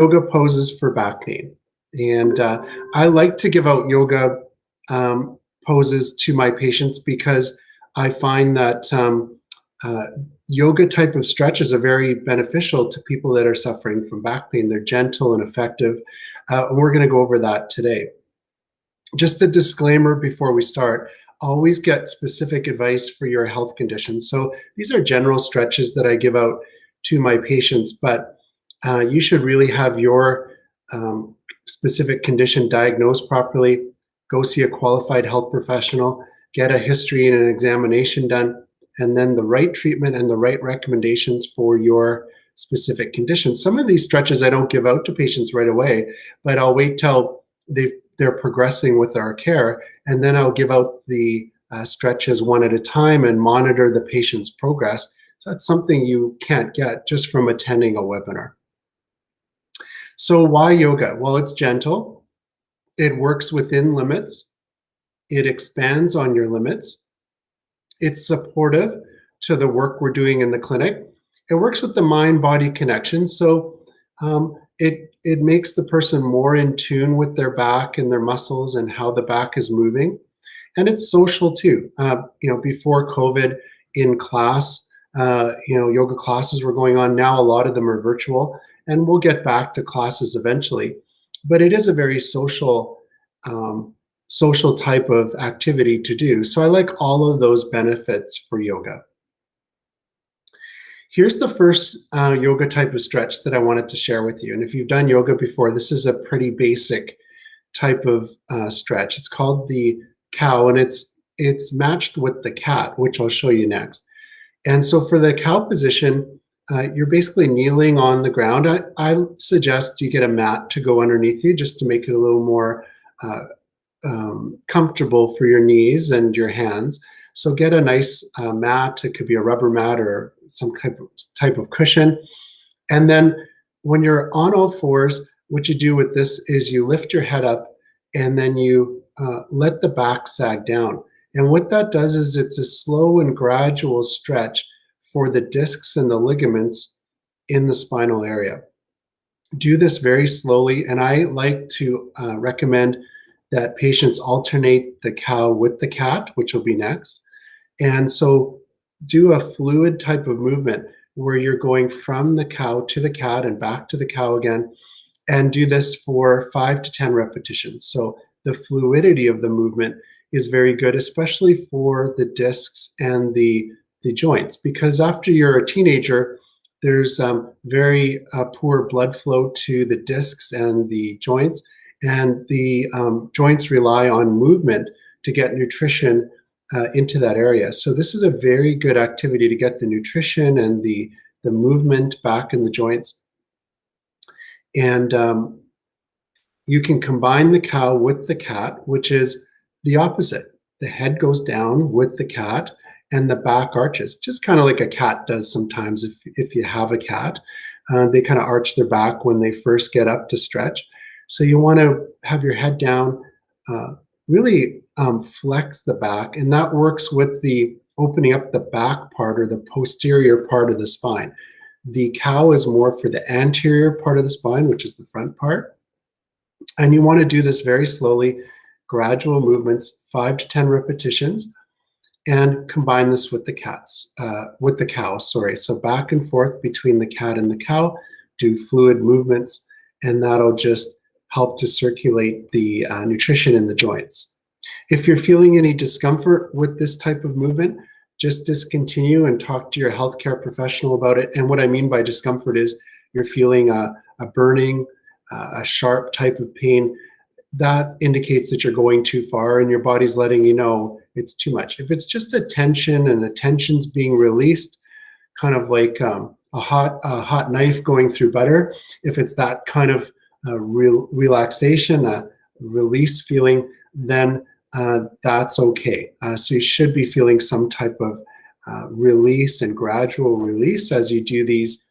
yoga poses for back pain. And I like to give out yoga poses to my patients because I find that uh, yoga type of stretches are very beneficial to people that are suffering from back pain. They're gentle and effective. And we're going to go over that today. Just a disclaimer before we start, always get specific advice for your health conditions. So these are general stretches that I give out to my patients, but you should really have your specific condition diagnosed properly. Go see a qualified health professional, get a history and an examination done, and then the right treatment and the right recommendations for your specific condition. Some of these stretches I don't give out to patients right away, but I'll wait till they're progressing with our care, and then I'll give out the stretches one at a time and monitor the patient's progress. So that's something you can't get just from attending a webinar. So why yoga? Well, it's gentle. It works within limits. It expands on your limits. It's supportive to the work we're doing in the clinic. It works with the mind-body connection. So it makes the person more in tune with their back and their muscles and how the back is moving. And it's social too. Before COVID in class, yoga classes were going on. Now a lot of them are virtual, and we'll get back to classes eventually. But it is a very social type of activity to do. So I like all of those benefits for yoga. Here's the first yoga type of stretch that I wanted to share with you. And if you've done yoga before, this is a pretty basic type of stretch. It's called the cow, and it's matched with the cat, which I'll show you next. And so for the cow position, you're basically kneeling on the ground. I suggest you get a mat to go underneath you just to make it a little more comfortable for your knees and your hands. So get a nice mat. It could be a rubber mat or some type of cushion. And then when you're on all fours, what you do with this is you lift your head up and then you let the back sag down. And what that does is it's a slow and gradual stretch for the discs and the ligaments in the spinal area. Do this very slowly, and I like to recommend that patients alternate the cow with the cat, which will be next. And so do a fluid type of movement where you're going from the cow to the cat and back to the cow again, and do this for 5 to 10 repetitions. So the fluidity of the movement is very good, especially for the discs and the joints, because after you're a teenager, there's very poor blood flow to the discs and the joints, and the joints rely on movement to get nutrition into that area. So this is a very good activity to get the nutrition and the movement back in the joints. And you can combine the cow with the cat, which is the opposite. The head goes down with the cat and the back arches, just kind of like a cat does sometimes if you have a cat. They kind of arch their back when they first get up to stretch. So you want to have your head down, really flex the back, and that works with the opening up the back part or the posterior part of the spine. The cow is more for the anterior part of the spine, which is the front part. And you want to do this very slowly, gradual movements, 5 to 10 repetitions, and combine this with the cow. So back and forth between the cat and the cow, do fluid movements, and that'll just help to circulate the nutrition in the joints. If you're feeling any discomfort with this type of movement, just discontinue and talk to your healthcare professional about it. And what I mean by discomfort is you're feeling a burning, a sharp type of pain. That indicates that you're going too far and your body's letting you know it's too much. If it's just a tension and the tension's being released, kind of like a hot knife going through butter, if it's that kind of relaxation, a release feeling, then that's okay. So you should be feeling some type of release and gradual release as you do these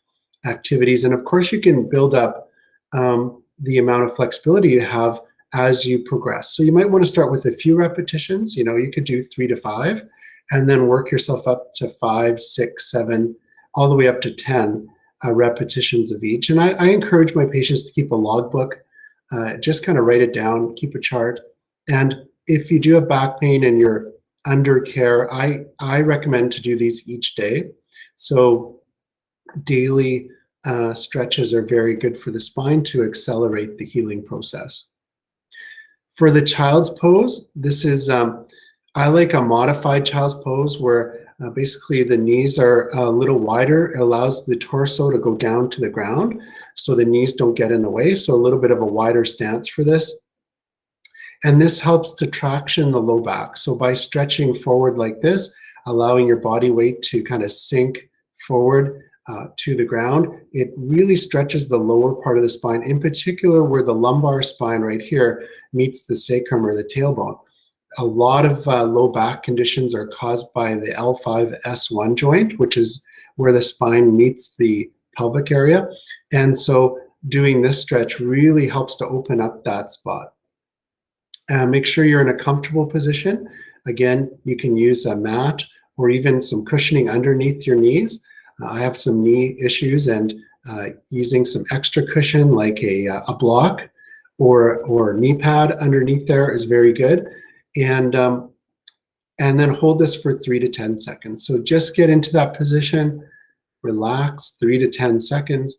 activities. And of course, you can build up the amount of flexibility you have as you progress. So you might want to start with a few repetitions. You could do 3 to 5, and then work yourself up to 5, 6, 7, all the way up to 10 repetitions of each. And I encourage my patients to keep a logbook, just kind of write it down, keep a chart. And if you do have back pain and you're under care, I recommend to do these each day. So daily stretches are very good for the spine to accelerate the healing process. For the child's pose, this is, I like a modified child's pose where basically the knees are a little wider. It allows the torso to go down to the ground so the knees don't get in the way. So a little bit of a wider stance for this. And this helps to traction the low back. So by stretching forward like this, allowing your body weight to kind of sink forward to the ground, it really stretches the lower part of the spine, in particular where the lumbar spine right here meets the sacrum or the tailbone. A lot of low back conditions are caused by the L5-S1 joint, which is where the spine meets the pelvic area. And so doing this stretch really helps to open up that spot. Make sure you're in a comfortable position. Again, you can use a mat or even some cushioning underneath your knees. I have some knee issues, and using some extra cushion like a block or knee pad underneath there is very good. And then hold this for 3 to 10 seconds. So just get into that position, relax 3 to 10 seconds,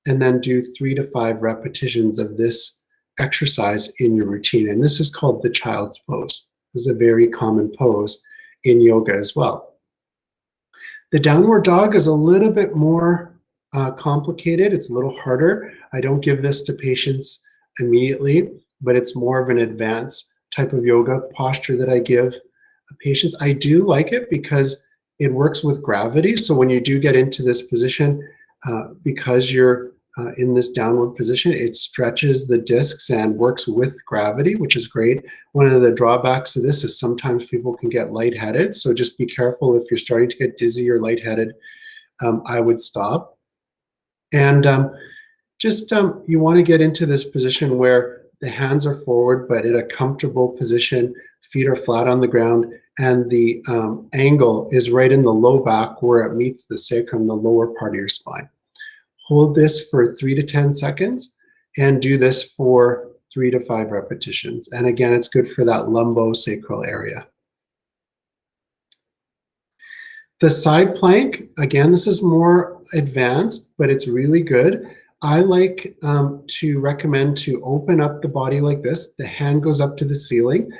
and then do 3 to 5 repetitions of this exercise in your routine. And this is called the child's pose. This is a very common pose in yoga as well. The downward dog is a little bit more complicated. It's a little harder. I don't give this to patients immediately, but it's more of an advanced type of yoga posture that I give patients. I do like it because it works with gravity. So when you do get into this position, because you're in this downward position, it stretches the discs and works with gravity, which is great. One of the drawbacks of this is sometimes people can get lightheaded. So just be careful if you're starting to get dizzy or lightheaded. I would stop. And you want to get into this position where the hands are forward, but in a comfortable position, feet are flat on the ground, and the angle is right in the low back where it meets the sacrum, the lower part of your spine. Hold this for 3 to 10 seconds and do this for 3 to 5 repetitions. And again, it's good for that lumbosacral area. The side plank, again, this is more advanced, but it's really good. I like to recommend to open up the body like this. The hand goes up to the ceiling.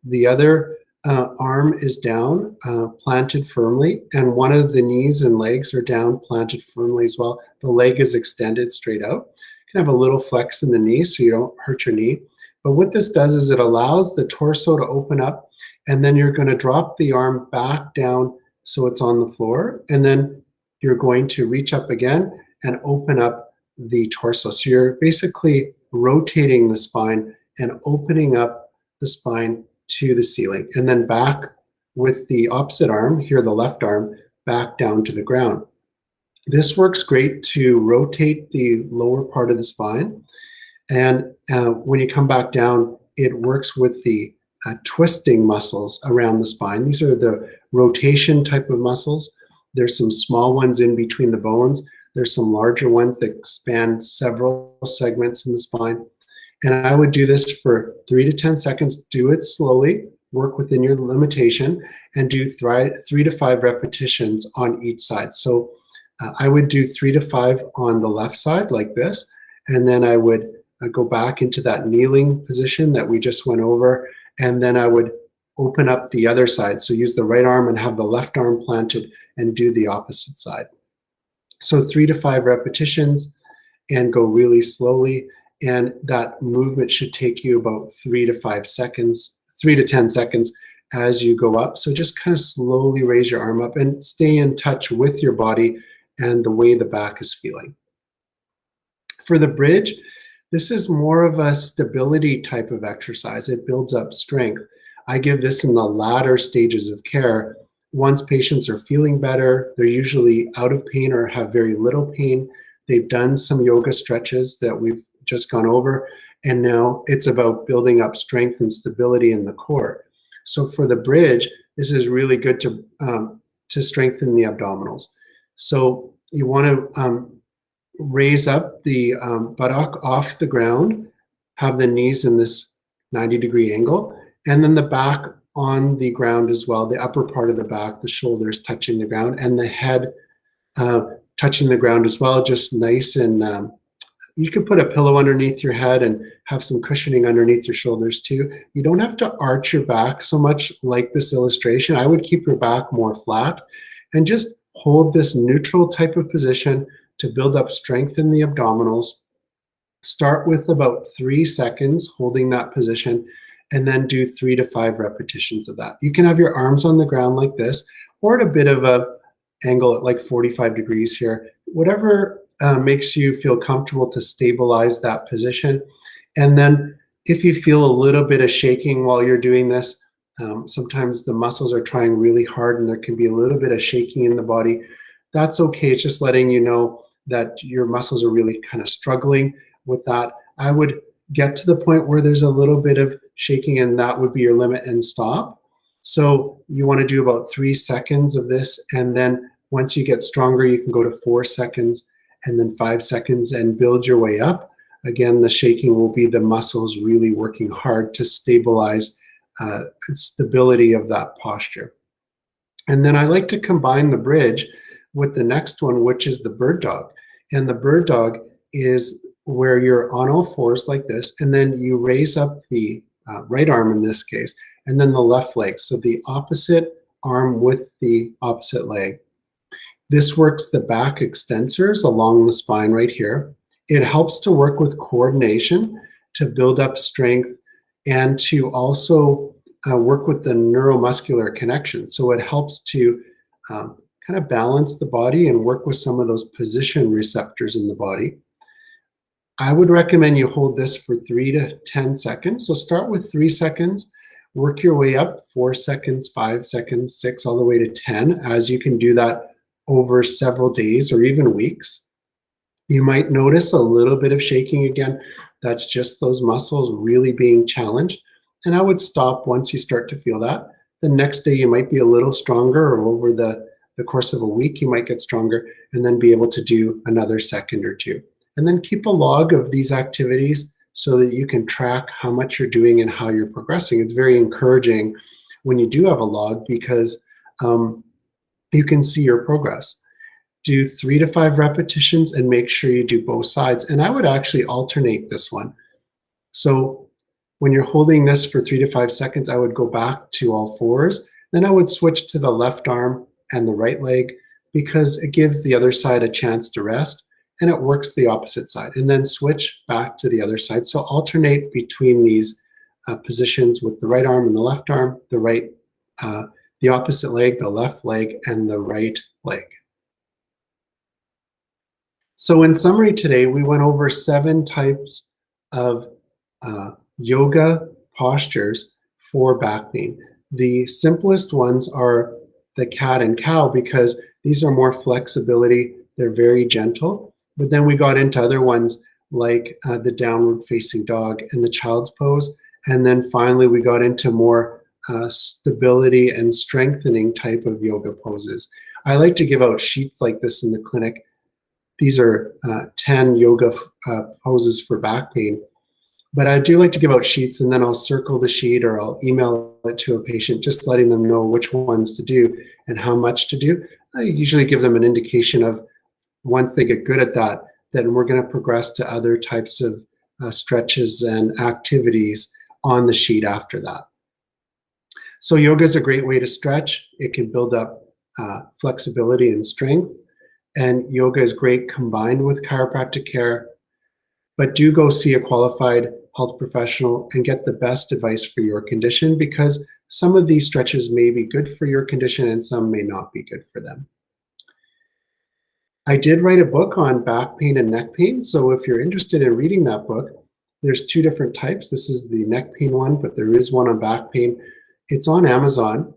The other arm is down, planted firmly, and one of the knees and legs are down, planted firmly as well. The leg is extended straight out. You can have a little flex in the knee so you don't hurt your knee. But what this does is it allows the torso to open up, and then you're going to drop the arm back down so it's on the floor, and then you're going to reach up again and open up the torso. So you're basically rotating the spine and opening up the spine to the ceiling, and then back with the opposite arm, here the left arm, back down to the ground. This works great to rotate the lower part of the spine, and when you come back down, it works with the twisting muscles around the spine. These are the rotation type of muscles. There's some small ones in between the bones. There's some larger ones that span several segments in the spine. And I would do this for 3 to 10 seconds. Do it slowly, work within your limitation, and do 3 to 5 repetitions on each side. So I would do 3 to 5 on the left side like this, and then I would go back into that kneeling position that we just went over, and then I would open up the other side. So use the right arm and have the left arm planted and do the opposite side. So 3 to 5 repetitions and go really slowly. And that movement should take you about 3 to 5 seconds, 3 to 10 seconds as you go up. So just kind of slowly raise your arm up and stay in touch with your body and the way the back is feeling. For the bridge, this is more of a stability type of exercise. It builds up strength. I give this in the latter stages of care. Once patients are feeling better, they're usually out of pain or have very little pain. They've done some yoga stretches that we've just gone over, and now it's about building up strength and stability in the core. So for the bridge, this is really good to strengthen the abdominals. So you want to raise up the buttock off the ground, have the knees in this 90-degree angle, and then the back on the ground as well, the upper part of the back, the shoulders touching the ground, and the head touching the ground as well, just nice. And you can put a pillow underneath your head and have some cushioning underneath your shoulders too. You don't have to arch your back so much like this illustration. I would keep your back more flat and just hold this neutral type of position to build up strength in the abdominals. Start with about 3 seconds holding that position, and then do 3 to 5 repetitions of that. You can have your arms on the ground like this, or at a bit of a angle at like 45 degrees here, whatever makes you feel comfortable to stabilize that position. And then if you feel a little bit of shaking while you're doing this, sometimes the muscles are trying really hard and there can be a little bit of shaking in the body. That's okay. It's just letting you know that your muscles are really kind of struggling with that. I would get to the point where there's a little bit of shaking, and that would be your limit and stop. So you want to do about 3 seconds of this, and then once you get stronger, you can go to 4 seconds and then 5 seconds and build your way up. Again, the shaking will be the muscles really working hard to stabilize stability of that posture. And then I like to combine the bridge with the next one, which is the bird dog. And the bird dog is where you're on all fours like this, and then you raise up the right arm in this case, and then the left leg. So the opposite arm with the opposite leg. This works the back extensors along the spine right here. It helps to work with coordination, to build up strength, and to also work with the neuromuscular connection. So it helps to kind of balance the body and work with some of those position receptors in the body. I would recommend you hold this for 3 to 10 seconds. So start with 3 seconds, work your way up, 4 seconds, 5 seconds, 6, all the way to 10, as you can do that over several days or even weeks. You might notice a little bit of shaking again. That's just those muscles really being challenged. And I would stop once you start to feel that. The next day you might be a little stronger, or over the course of a week you might get stronger, and then be able to do another second or two. And then keep a log of these activities so that you can track how much you're doing and how you're progressing. It's very encouraging when you do have a log, because you can see your progress. Do 3 to 5 repetitions and make sure you do both sides. And I would actually alternate this one. So when you're holding this for 3 to 5 seconds, I would go back to all fours. Then I would switch to the left arm and the right leg, because it gives the other side a chance to rest, and it works the opposite side. And then switch back to the other side. So alternate between these positions with the right arm and the left arm, the opposite leg, the left leg, and the right leg. So in summary today, we went over 7 types of yoga postures for back pain. The simplest ones are the cat and cow, because these are more flexibility. They're very gentle. But then we got into other ones like the downward facing dog and the child's pose. And then finally, we got into more stability and strengthening type of yoga poses. I like to give out sheets like this in the clinic. These are 10 yoga poses for back pain. But I do like to give out sheets, and then I'll circle the sheet or I'll email it to a patient, just letting them know which ones to do and how much to do. I usually give them an indication of, once they get good at that, then we're going to progress to other types of stretches and activities on the sheet after that. So yoga is a great way to stretch. It can build up flexibility and strength. And yoga is great combined with chiropractic care. But do go see a qualified health professional and get the best advice for your condition, because some of these stretches may be good for your condition and some may not be good for them. I did write a book on back pain and neck pain. So if you're interested in reading that book, there's 2 different types. This is the neck pain one, but there is one on back pain. It's on Amazon,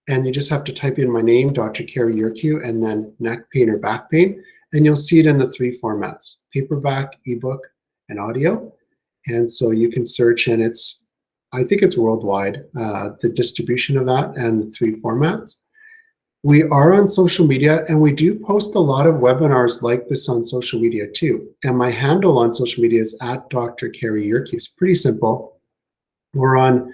and you just have to type in my name, Dr. Cary Yurkiw, and then neck pain or back pain, and you'll see it in the 3 formats: paperback, ebook, and audio. And so you can search, and I think it's worldwide, the distribution of that and the 3 formats. We are on social media, and we do post a lot of webinars like this on social media too. And my handle on social media is at Dr. Cary Yurkiw. It's pretty simple. We're on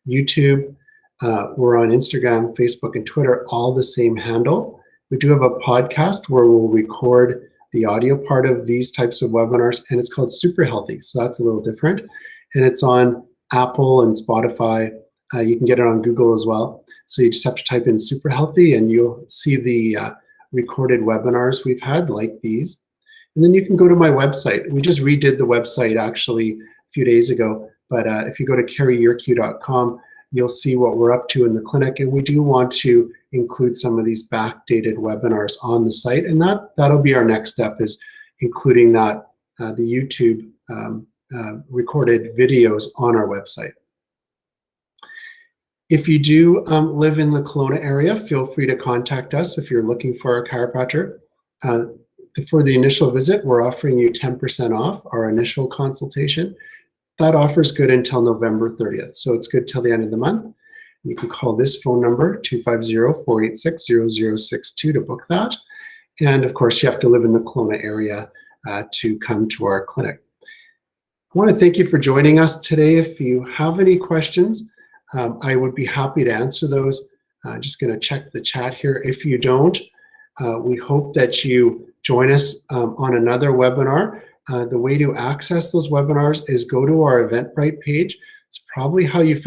YouTube, we're on Instagram, Facebook, and Twitter, all the same handle. We do have a podcast where we'll record the audio part of these types of webinars, and it's called Super Healthy. So that's a little different. And it's on Apple and Spotify. You can get it on Google as well. So you just have to type in Super Healthy and you'll see the recorded webinars we've had like these. And then you can go to my website. We just redid the website actually a few days ago, but if you go to caryyurkiw.com, you'll see what we're up to in the clinic. And we do want to include some of these backdated webinars on the site. And that'll be our next step, is including that, the YouTube recorded videos on our website. If you do live in the Kelowna area, feel free to contact us if you're looking for a chiropractor. For the initial visit, we're offering you 10% off our initial consultation. That offer is good until November 30th, so it's good till the end of the month. You can call this phone number, 250-486-0062, to book that. And of course, you have to live in the Kelowna area to come to our clinic. I want to thank you for joining us today. If you have any questions, I would be happy to answer those. Just going to check the chat here. If you don't, we hope that you join us on another webinar. The way to access those webinars is go to our Eventbrite page. It's probably how you found